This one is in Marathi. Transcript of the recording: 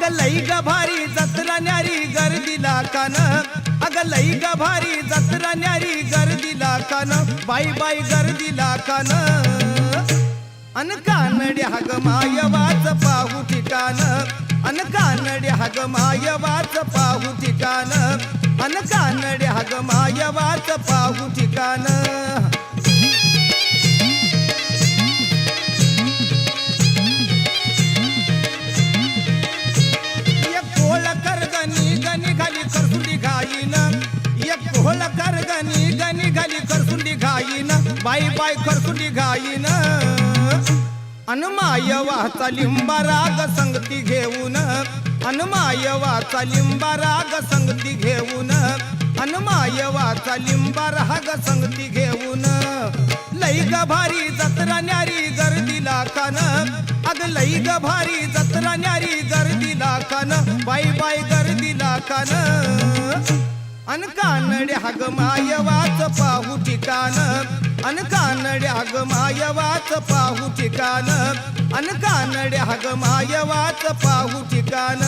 लई ग भारी जत्रा न्यारी गर्दीला कान, अग लई ग भारी जत्रा न्यारी गर्दीला कान, बाई बाई गर्दीला कान. अन कानड्या ग मायवाच पाहू ठिकाण, अन कानड्या ग मायवाच पाहू ठिकाण, अन कानड्या ग मायवाच पाहू ठिकाण. निघाली करसुंडी घाईन, एक कोहळ कर गणी घाली करसुंडी घाईन, बाई बाई करसुंडी घाईन. अन मायवाचा लिंबा राग संगती घेऊन, अन मायवाचा लिंबा राग संगती घेऊन, अन मायवाचा लिंबा राग संगती घेऊन. लई ग भारी जत्रा न्यारी गर्दीला कान, अग लई ग भारी जत्रा न्यारी गर्दीला कान, बाई बाई गर्दीला कान. अन कानड्या ग मायवाच पाहू ठिकाण, अन कानड्या ग मायवाच पाहू ठिकाण, अन कानड्या ग मायवाच पाहू ठिकाण.